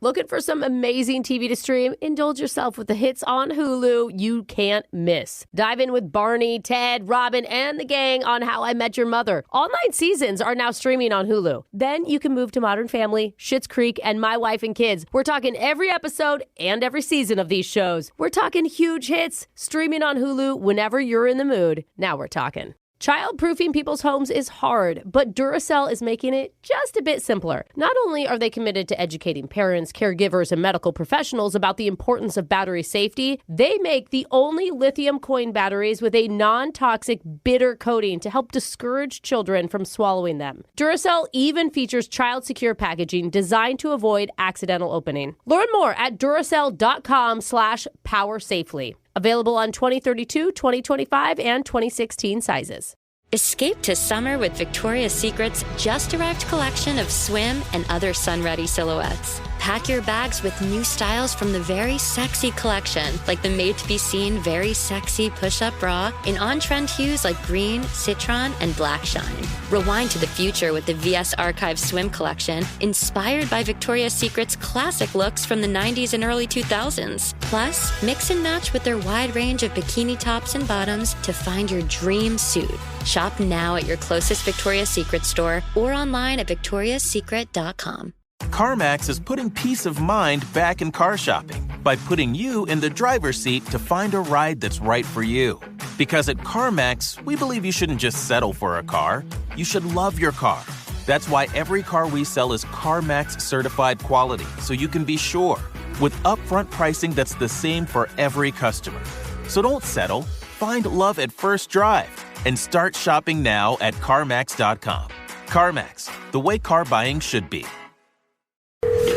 Looking for some amazing TV to stream? Indulge yourself with the hits on Hulu you can't miss. Dive in with Barney, Ted, Robin, and the gang on How I Met Your Mother. All 9 seasons are now streaming on Hulu. Then you can move to Modern Family, Schitt's Creek, and My Wife and Kids. We're talking every episode and every season of these shows. We're talking huge hits, streaming on Hulu whenever you're in the mood. Now we're talking. Child-proofing people's homes is hard, but Duracell is making it just a bit simpler. Not only are they committed to educating parents, caregivers, and medical professionals about the importance of battery safety, they make the only lithium coin batteries with a non-toxic bitter coating to help discourage children from swallowing them. Duracell even features child-secure packaging designed to avoid accidental opening. Learn more at Duracell.com/powersafely. Available on 2032, 2025, and 2016 sizes. Escape to summer with Victoria's Secret's Just Direct collection of swim and other sun-ready silhouettes. Pack your bags with new styles from the Very Sexy collection, like the made-to-be-seen Very Sexy push-up bra in on-trend hues like green, citron, and black shine. Rewind to the future with the VS Archive swim collection, inspired by Victoria's Secret's classic looks from the 90s and early 2000s. Plus, mix and match with their wide range of bikini tops and bottoms to find your dream suit. Shop now at your closest Victoria's Secret store or online at victoriassecret.com. CarMax is putting peace of mind back in car shopping by putting you in the driver's seat to find a ride that's right for you. Because at CarMax, we believe you shouldn't just settle for a car, you should love your car. That's why every car we sell is CarMax certified quality, so you can be sure, with upfront pricing that's the same for every customer. So don't settle, find love at first drive, and start shopping now at CarMax.com. CarMax, the way car buying should be.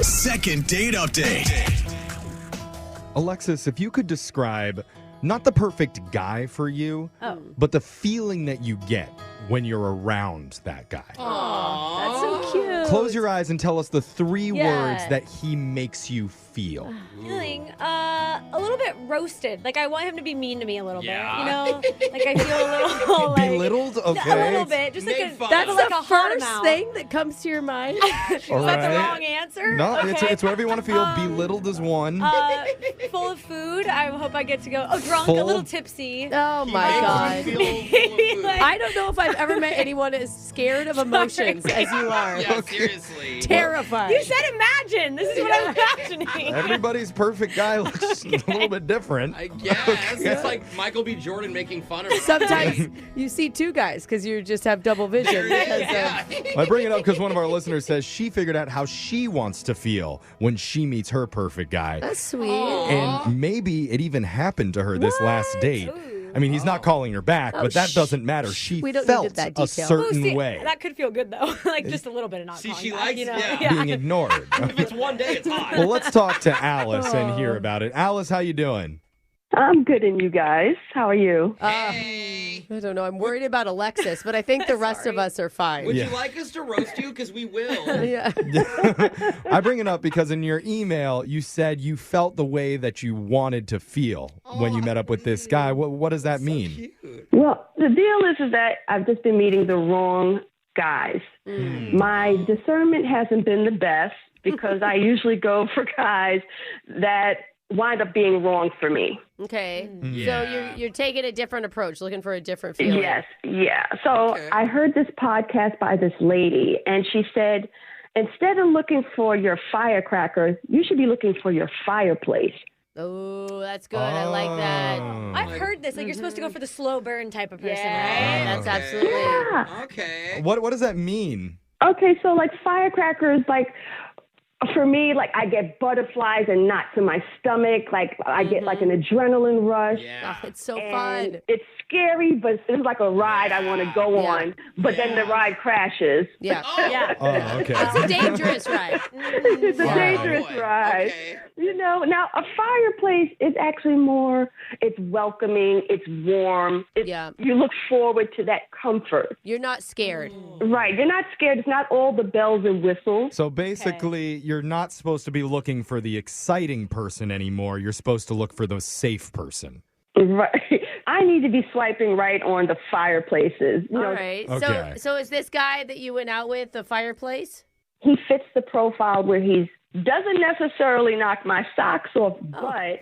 Second date update. Alexis, if you could describe not the perfect guy for you, but the feeling that you get when you're around that guy. That's so cute. Close your eyes and tell us the 3 words that he makes you feel. Feeling a little bit roasted. Like I want him to be mean to me a little bit. You know, like I feel a little like Belittled. Okay, a little bit. Just like That's like the a hot first amount. thing that comes to your mind. Is that the wrong answer? No, Okay. it's whatever you want to feel. Belittled is one. Full of food. I hope I get to go. Oh, drunk, Full? a little tipsy. Oh my God. Like, I don't know if I've ever met anyone as scared of emotions as you are. Yeah, seriously. Terrified. you said imagine. This is what I'm imagining. Everybody's perfect guy looks a little bit different. I guess. It's like Michael B. Jordan making fun of him. Sometimes you see 2 guys because you just have double vision. Because I bring it up because one of our listeners says she figured out how she wants to feel when she meets her perfect guy. that's sweet. And maybe it even happened to her this last date. I mean, he's not calling her back, but that doesn't matter. She We don't need felt that a detail. certain way. That could feel good though. Like just a little bit of not See, calling she back, likes you know? it, being ignored. If it's one day, it's hot. Well, let's talk to Alice and hear about it. Alice, how you doing? I'm good, and you guys? How are you? I don't know. I'm worried about Alexis, but I think the rest of us are fine. Would you like us to roast you? Because we will. Yeah. I bring it up because in your email, you said you felt the way that you wanted to feel when you met up with this guy. What does that mean? Well, the deal is that I've just been meeting the wrong guys. My discernment hasn't been the best because I usually go for guys that wind up being wrong for me. Okay. Yeah. So you're taking a different approach, looking for a different feeling. Yes, yeah. So I heard this podcast by this lady, and she said, instead of looking for your firecracker, you should be looking for your fireplace. Oh, that's good. I like that. I've heard this. Like you're supposed to go for the slow burn type of person, Yeah, right? that's absolutely. Yeah. Okay. What does that mean? Okay, so like firecrackers, like for me, like I get butterflies and knots in my stomach. Like I get like an adrenaline rush. Yeah. Oh, it's so And fun. it's scary, but it's like a ride I want to go on. But then the ride crashes. Yeah. Yeah. Oh, okay. It's a dangerous ride. It's a dangerous boy. ride. Okay. You know, now a fireplace is actually more, it's welcoming, it's warm. Yeah. You look forward to that comfort. You're not scared. Right. You're not scared. It's not all the bells and whistles. So basically, you're not supposed to be looking for the exciting person anymore. You're supposed to look for the safe person. Right. I need to be swiping right on the fireplaces. You All know, right. Okay. So is this guy that you went out with the fireplace? he fits the profile where he's doesn't necessarily knock my socks off, but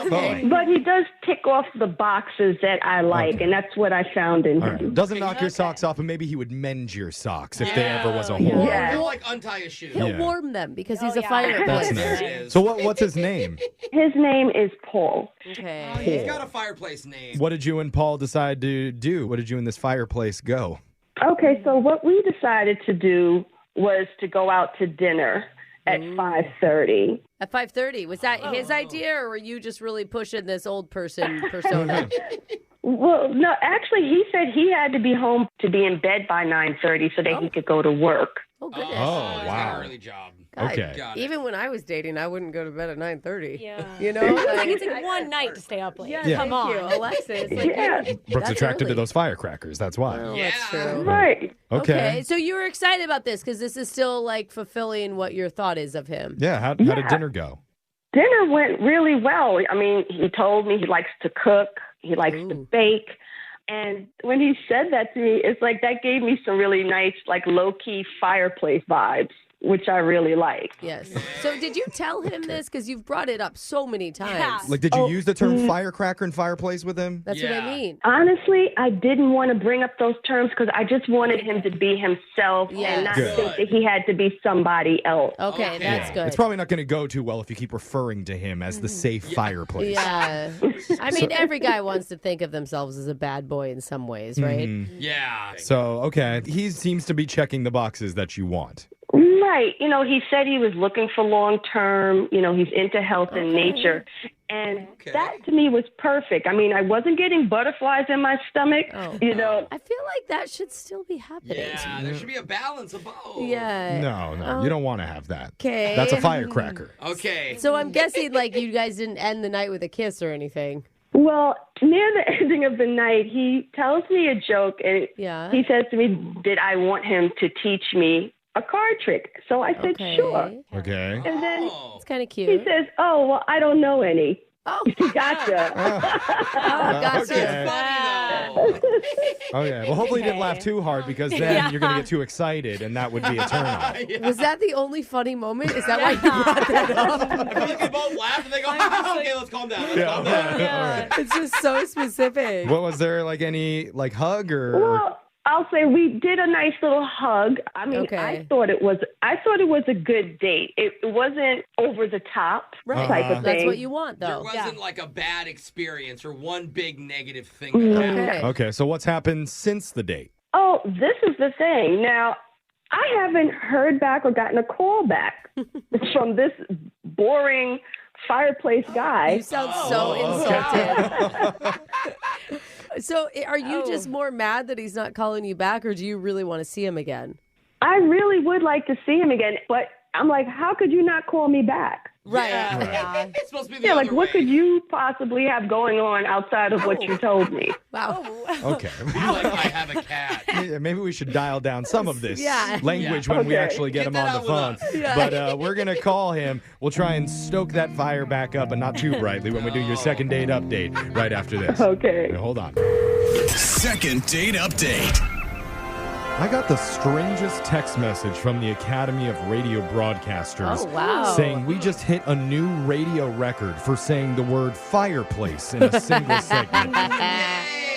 Okay. but he does tick off the boxes that I like, and that's what I found in All him. right. Doesn't knock your socks off, and maybe he would mend your socks if there ever was a hole. Yeah. Or like untie a shoe. He'll Yeah. warm them because he's a yeah. fireplace. That's There nice. it is. So what's his name? His name is Paul. Okay. He's got a fireplace name. What did you and Paul decide to do? What did you and this fireplace go? Okay, so what we decided to do was to go out to dinner at 5:30. At 5:30, was that his idea, or were you just really pushing this old person persona? Well, no, actually, he said he had to be home to be in bed by 9:30 so that he could go to work. Oh, goodness. Oh, he's got wow. an early job. God, Okay. Got it. Even when I was dating, I wouldn't go to bed at 9:30. Yeah. You know? Like, it's like one night to stay up late. Yeah, Yeah. thank Come you, on. Alexis. Like, Yeah. Brooke's That's attracted to early. those firecrackers. That's why. Well, Yeah. that's true. Right. Okay. So you were excited about this because this is still like fulfilling what your thought is of him. Yeah. How did Yeah. dinner go? Dinner went really well. I mean, he told me he likes to cook, he likes to Ooh. bake. And when he said that to me, it's like that gave me some really nice, like low-key fireplace vibes, which I really like. Yes. So did you tell him this? Because you've brought it up so many times. Yeah. Like, did you use the term firecracker and fireplace with him? That's what I Yeah. mean. Honestly, I didn't want to bring up those terms because I just wanted him to be himself Yes. and not Good. think that he had to be somebody else. Okay, Okay. that's good. It's probably not going to go too well if you keep referring to him as the safe fireplace. Yeah. I mean, every guy wants to think of themselves as a bad boy in some ways, right? Yeah. So, okay. He seems to be checking the boxes that you want. Right. You know, he said he was looking for long term. You know, he's into health and nature. And that to me was perfect. I mean, I wasn't getting butterflies in my stomach. Oh. You know, I feel like that should still be happening. Yeah, there should be a balance of both. Yeah. No, you don't want to have that. Okay. That's a firecracker. Okay. So I'm guessing like you guys didn't end the night with a kiss or anything. well, near the ending of the night, he tells me a joke and Yeah. he says to me, did I want him to teach me a card trick? So I said, Okay. sure. Okay. And then Oh. It's kind of he cute. says, oh, well, I don't know any. Oh, Gotcha. gotcha. Okay. Funny though. Okay. Well, hopefully you didn't laugh too hard because then you're going to get too excited and that would be a turn on. Was that the only funny moment? Is that why you brought that up? I feel like they both laughed and they go, okay, let's calm down. Let's calm down. All right. It's just so specific. What was there like any like hug or? Well, I'll say we did a nice little hug. I mean, Okay. I thought it was a good date. It wasn't over the top Right. type of That's thing. what you want, There though. wasn't like a bad experience or one big negative thing that happened. Okay. Okay. So what's happened since the date? Oh, this is the thing. Now, I haven't heard back or gotten a call back from this boring fireplace guy. You sound so insulted. So are you just more mad that he's not calling you back, or do you really want to see him again? I really would like to see him again, but I'm like, how could you not call me back? Right. Yeah. It's supposed to be the Yeah, other like what way. could you possibly have going on outside of what you told me? Wow. Okay. Like I have a cat. Yeah, maybe we should dial down some of this Yeah. language Yeah. when we Okay. actually get Get him that on out the phone. with us. Yeah. But we're going to call him. We'll try and stoke that fire back up and not too brightly when we do your second date update right after this. Okay. Now, hold on. Second date update. I got the strangest text message from the Academy of Radio Broadcasters Oh, wow. saying we just hit a new radio record for saying the word fireplace in a single segment.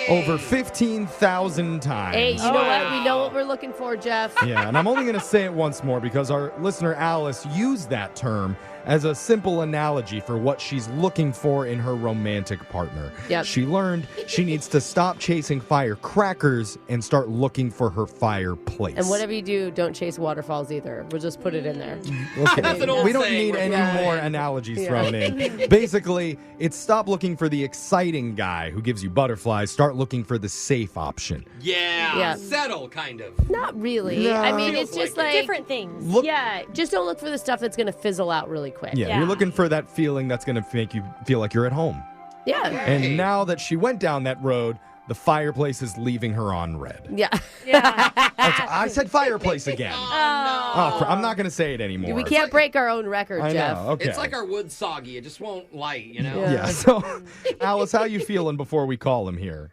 Over 15,000 times. Hey, you know what? We know what we're looking for, Jeff. Yeah, and I'm only going to say it once more because our listener Alice used that term as a simple analogy for what she's looking for in her romantic partner. Yep. She learned she needs to stop chasing firecrackers and start looking for her fireplace. And whatever you do, don't chase waterfalls either. We'll just put it in there. Okay. That's an old We don't saying. need any Yeah. more analogies thrown in. Basically, it's stop looking for the exciting guy who gives you butterflies. Start looking for the safe option. Yeah. Yeah. Settle, kind of. Not really. No. I mean, Feels it's just like like Different things. Look, yeah, just don't look for the stuff that's going to fizzle out really quick. yeah, Yeah. you're looking for that feeling that's going to make you feel like you're at home. Yeah. And now that she went down that road, the fireplace is leaving her on red. Yeah. Yeah. I said fireplace again. Oh, I'm not going to say it anymore. We can't break our own record, I Jeff. know. Okay. It's like our wood soggy. It just won't light, you know? Yeah. So, Alice, how you feeling before we call him here?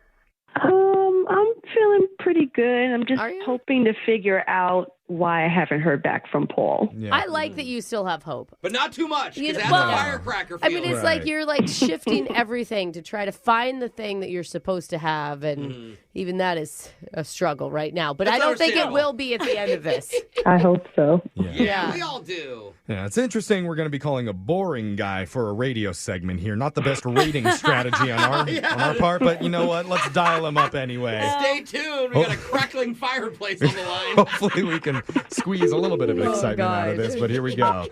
I'm feeling pretty good. I'm just Are you? hoping to figure out why I haven't heard back from Paul. Yeah. I like that you still have hope. But not too much, You- because that's well, a firecracker I feeling. mean, it's like you're like shifting everything to try to find the thing that you're supposed to have, and even that is a struggle right now. But That's I don't think it understandable. will be at the end of this. I hope so. yeah, we all do. Yeah, it's interesting. We're going to be calling a boring guy for a radio segment here. Not the best rating strategy on our part, but you know what? Let's dial him up anyway. Stay tuned. We got a crackling fireplace on the line. Hopefully we can squeeze a little bit of excitement out of this, but here we go.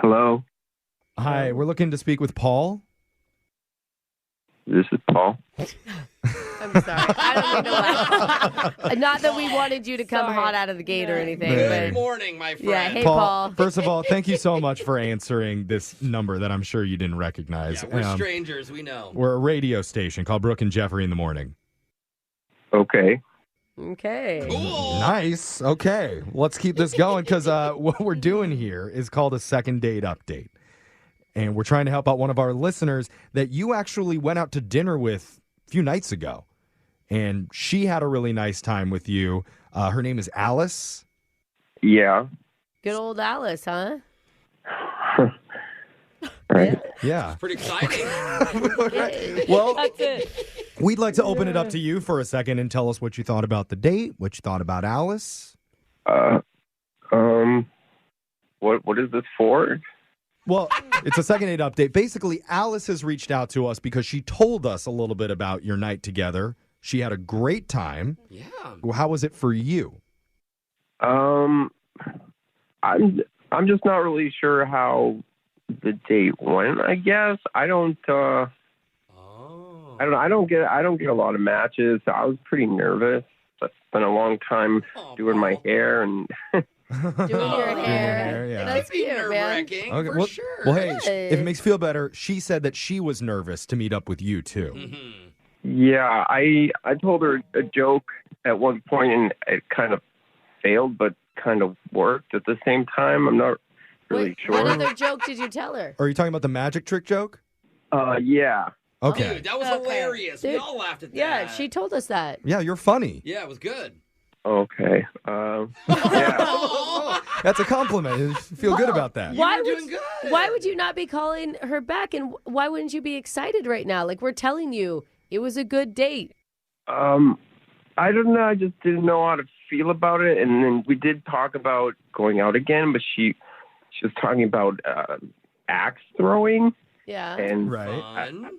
Hello, Hi, we're looking to speak with Paul. this is Paul. I'm sorry. I don't mean to laugh. Not that we wanted you to come hot out of the gate or anything. Good But morning, my friend. yeah, hey, Paul. First of all, thank you so much for answering this number that I'm sure you didn't recognize. Yeah, we're strangers, we know. We're a radio station called Brooke and Jeffrey in the Morning. Okay. Okay. Cool. Nice. Okay. Let's keep this going because what we're doing here is called a second date update. And we're trying to help out one of our listeners that you actually went out to dinner with a few nights ago. And she had a really nice time with you. Her name is Alice. Yeah. Good old Alice, huh? Right. Yeah. Pretty exciting. Well, That's it. we'd like to open it up to you for a second and tell us what you thought about the date, what you thought about Alice. What is this for? Well, it's a second date update. Basically, Alice has reached out to us because she told us a little bit about your night together. She had a great time. Yeah. Well, how was it for you? I'm just not really sure how the date went. I guess I don't. Oh. I don't get a lot of matches. So I was pretty nervous. It's been a long time doing my hair and. Doing your hair. yeah. That's That'd be cute, man. nerve-wracking, Okay, for well, sure. well, hey, if it makes you feel better, she said that she was nervous to meet up with you, too. Mm-hmm. Yeah, I told her a joke at one point and it kind of failed, but kind of worked at the same time. I'm not really Wait, sure. what other joke did you tell her? Are you talking about the magic trick joke? Yeah. Okay. Dude, that was Okay. hilarious. We Dude, all laughed at that. Yeah, she told us that. Yeah, you're funny. Yeah, it was good. Okay. Yeah. That's a compliment. You feel good about that. You Why were would- doing good. Why would you not be calling her back, and why wouldn't you be excited right now? Like, we're telling you, it was a good date. I don't know. I just didn't know how to feel about it, and then we did talk about going out again, but she was talking about axe throwing, Yeah. and Right. Fun.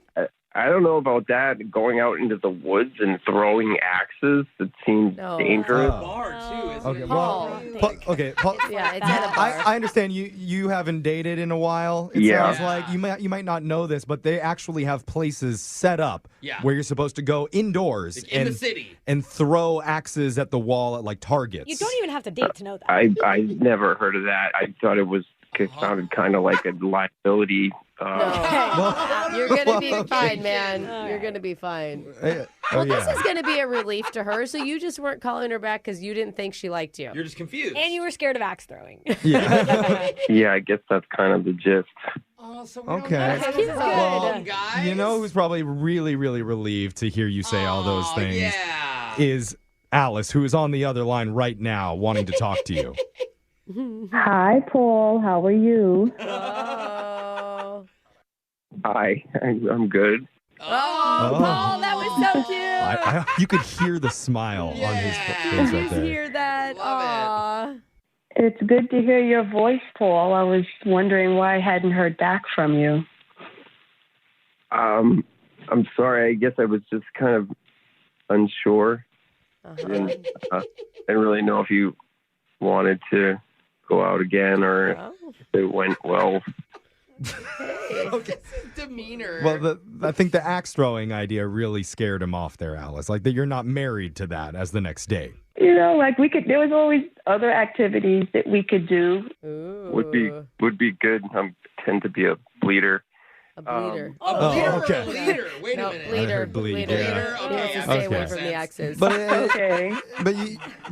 I don't know about that. Going out into the woods and throwing axes, it seems No. dangerous. Oh. Bar, too, isn't Okay, it? well, Paul. okay, Paul, Yeah, it's at a bar. I understand you haven't dated in a while. It Yeah. sounds like you might not know this, but they actually have places set up Yeah. where you're supposed to go indoors Like in and the city. and throw axes at the wall at like Targets. You don't even have to date to know that. I never heard of that. I thought it sounded kind of like a liability. No. You're going to be Well, fine, man. All You're right. going to be fine. Oh, Well, yeah. this is going to be a relief to her. So you just weren't calling her back because you didn't think she liked you. You're just confused. And you were scared of axe throwing. Yeah. Yeah, I guess that's kind of the gist. Oh, so Okay. That's cute. Well, guys. You know who's probably really, really relieved to hear you say all those Aw, things Yeah. is Alice, who is on the other line right now wanting to talk to you. Hi, Paul. How are you? Oh. Hi, I'm good. Oh, Paul, that was so cute. You could hear the smile on his Yeah. face Did right you there. hear that? Love it. Aw. It's good to hear your voice, Paul. I was wondering why I hadn't heard back from you. I'm sorry. I guess I was just kind of unsure. I didn't really know if you wanted to go out again or Oh. if it went well. Okay. Demeanor. Well, I think the axe throwing idea really scared him off there, Alice. Like that you're not married to that as the next day. You know, like there was always other activities that we could do. Ooh. Would be good. I tend to be a bleeder. A bleeder. Oh, Bleeder, okay. Bleeder. Wait No, a minute. bleeder. I heard bleed, Bleeder. yeah. He wants to Okay, stay away okay. from the axes. But Okay. but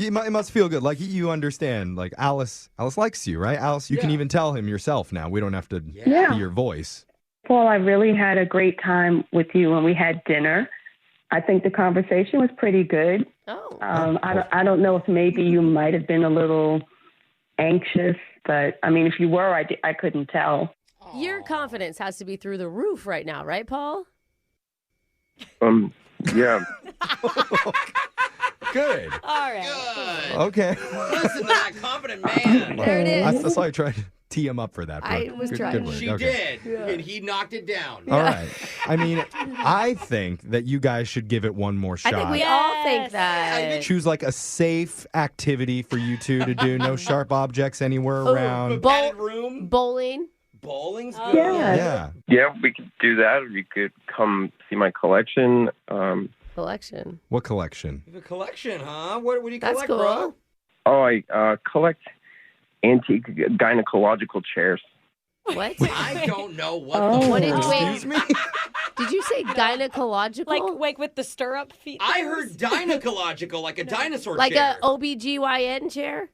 it must feel good. Like you understand. Like Alice likes you, right? Alice, you can Yeah. even tell him yourself now. We don't have to Yeah. be your voice. Paul, I really had a great time with you when we had dinner. I think the conversation was pretty good. I don't know if maybe you might have been a little anxious, but I mean, if you were, I couldn't tell. Your confidence has to be through the roof right now, right, Paul? Yeah. Good. All right. Good. Okay. Listen to that confident man. There it is. That's why I tried to tee him up for that. I Brooke. was Good- trying. good work. She Okay. did, and he knocked it down. All right. I mean, I think that you guys should give it one more I shot. think we all think that. Choose like a safe activity for you two to do. No sharp objects anywhere around. Padded room. Bowling. Bowling's good. Yeah. Yeah, we could do that. Or you could come see my collection. Collection. What collection? You have a collection, huh? What do you That's collect, cool. bro? Oh, I collect antique gynecological chairs. What? I don't know what Oh. the What did Excuse me? Did you say gynecological? Like with the stirrup feet. I heard gynecological, like a dinosaur Like chair. a OBGYN chair?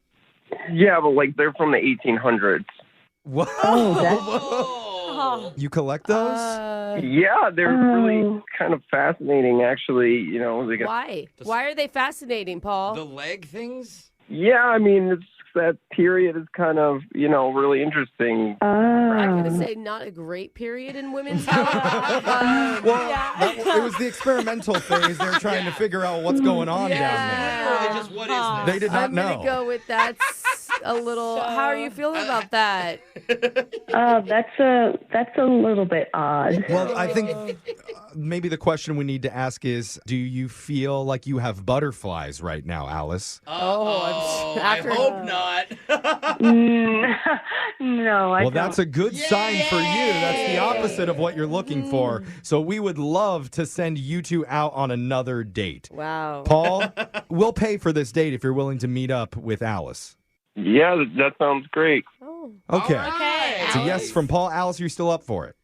Yeah, but like they're from the 1800s. What? Oh. You collect those? Yeah, they're really kind of fascinating, actually. You know, they got. Why? Why are they fascinating, Paul? The leg things? Yeah, I mean, it's that period is kind of, really interesting. I'm going to say not a great period in women's health. It was the experimental phase. They're trying to figure out what's going on down there. Literally just what is this? They did not I'm going to know. go with that's a little. How are you feeling about that? That's a little bit odd. Well, I think maybe the question we need to ask is, do you feel like you have butterflies right now, Alice? Oh, I after- hope not. No, I Well, don't. that's a good sign for you. That's the opposite of what you're looking for. So we would love to send you two out on another date. Wow. Paul, we'll pay for this date if you're willing to meet up with Alice. Yeah, that sounds great. Oh. Okay. Okay. It's a yes from Paul. Alice, you're still up for it.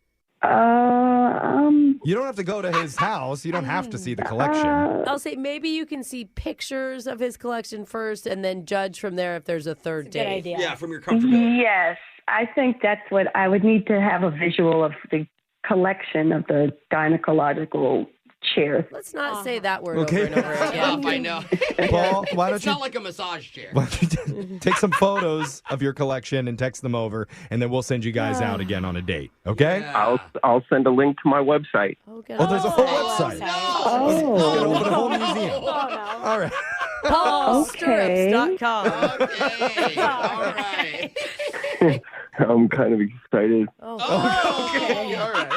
You don't have to go to his house. You don't have to see the collection. I'll say maybe you can see pictures of his collection first and then judge from there if there's a third Good date. idea. Yeah, from your comfortability. Yes, I think that's what I would need to have a visual of the collection of the gynecological chairs. Let's not say that word Okay. over and over again. I know. Paul, why don't It's you not like a massage chair. why don't you take some photos of your collection and text them over, and then we'll send you guys out again on a date. Okay? Yeah. I'll send a link to my website. Oh, Oh, there's a whole Oh, website. no. He's gonna open a whole museum. All right. PaulStirrups.com. Okay. All right. I'm kind of excited. Okay. All right.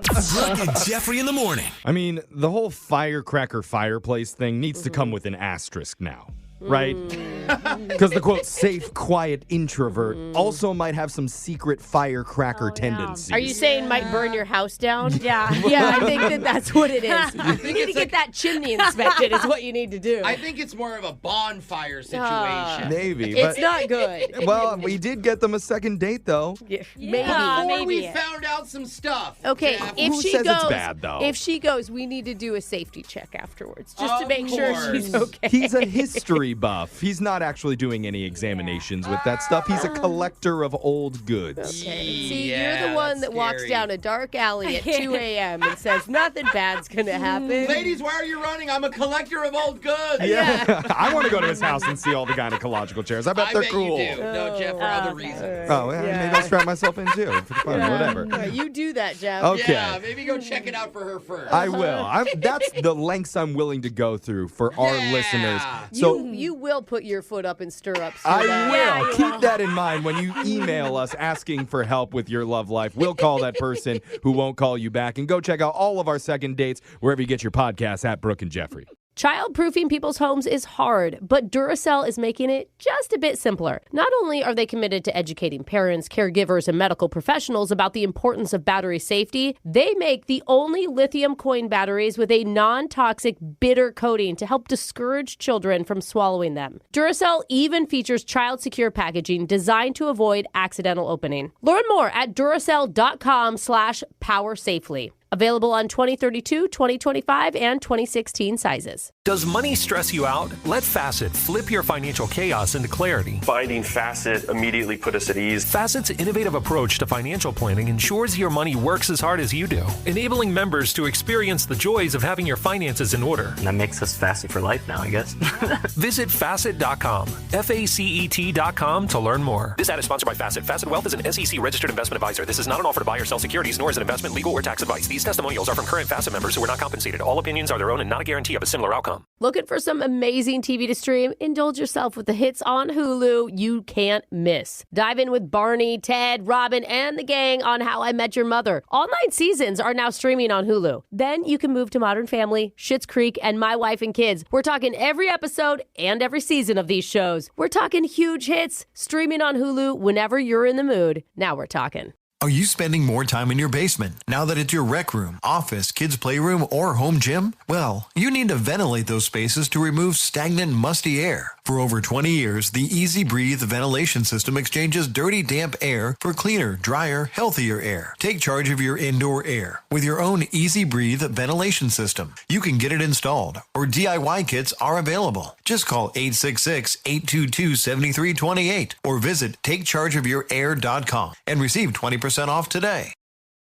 Brooke and Jeffrey in the morning. I mean, the whole firecracker fireplace thing needs to come with an asterisk now, right? Because the quote, safe, quiet introvert also might have some secret firecracker tendencies. Are you saying might burn your house down? Yeah. Yeah, I think that's what it is. You need to get that chimney inspected is what you need to do. I think it's more of a bonfire situation. Maybe, It's but not good. well, we did get them a second date though. Yeah, Yeah, Before we maybe. found out some stuff. Okay, Jeff. if Who she says goes, it's bad, though? if she goes, we need to do a safety check afterwards, just to Of make sure she's course. okay. He's a history buff. He's not actually doing any examinations with that stuff. He's a collector of old goods. Okay. See, Yeah, you're the one that's that walks scary. down a dark alley at 2 a.m. and says nothing bad's gonna happen. Ladies, why are you running? I'm a collector of old goods. Yeah. I want to go to his house and see all the gynecological chairs. I bet I they're bet cool. you do. No, Jeff, for other reasons. Oh, well, maybe I'll strap myself in too. For fun, whatever. All right, you do that, Jeff. Okay. Yeah, maybe go check it out for her first. I will. That's the lengths I'm willing to go through for our Yeah. listeners. So You will put your foot up in stirrups. for I that. will. Yeah, you Keep that in mind when you email us asking for help with your love life. We'll call that person who won't call you back. And go check out all of our second dates wherever you get your podcasts at Brooke and Jeffrey. Child-proofing people's homes is hard, but Duracell is making it just a bit simpler. Not only are they committed to educating parents, caregivers, and medical professionals about the importance of battery safety, they make the only lithium coin batteries with a non-toxic bitter coating to help discourage children from swallowing them. Duracell even features child-secure packaging designed to avoid accidental opening. Learn more at Duracell.com/powersafely. Available on 2032, 2025, and 2016 sizes. Does money stress you out? Let Facet flip your financial chaos into clarity. Finding Facet immediately put us at ease. Facet's innovative approach to financial planning ensures your money works as hard as you do, enabling members to experience the joys of having your finances in order. And that makes us Facet for life now, I guess. Visit Facet.com, FACET.com to learn more. This ad is sponsored by Facet. Facet Wealth is an SEC registered investment advisor. This is not an offer to buy or sell securities, nor is it investment, legal, or tax advice. These testimonials are from current Facet members who are not compensated. All opinions are their own and not a guarantee of a similar outcome. Looking for some amazing TV to stream? Indulge yourself with the hits on Hulu you can't miss. Dive in with Barney, Ted, Robin, and the gang on How I Met Your Mother. All 9 seasons are now streaming on Hulu. Then you can move to Modern Family, Schitt's Creek, and My Wife and Kids. We're talking every episode and every season of these shows. We're talking huge hits, streaming on Hulu whenever you're in the mood. Now we're talking. Are you spending more time in your basement now that it's your rec room, office, kids' playroom, or home gym? Well, you need to ventilate those spaces to remove stagnant, musty air. For over 20 years, the Easy Breathe ventilation system exchanges dirty, damp air for cleaner, drier, healthier air. Take charge of your indoor air with your own Easy Breathe ventilation system. You can get it installed, or DIY kits are available. Just call 866-822-7328 or visit takechargeofyourair.com and receive 20% off today.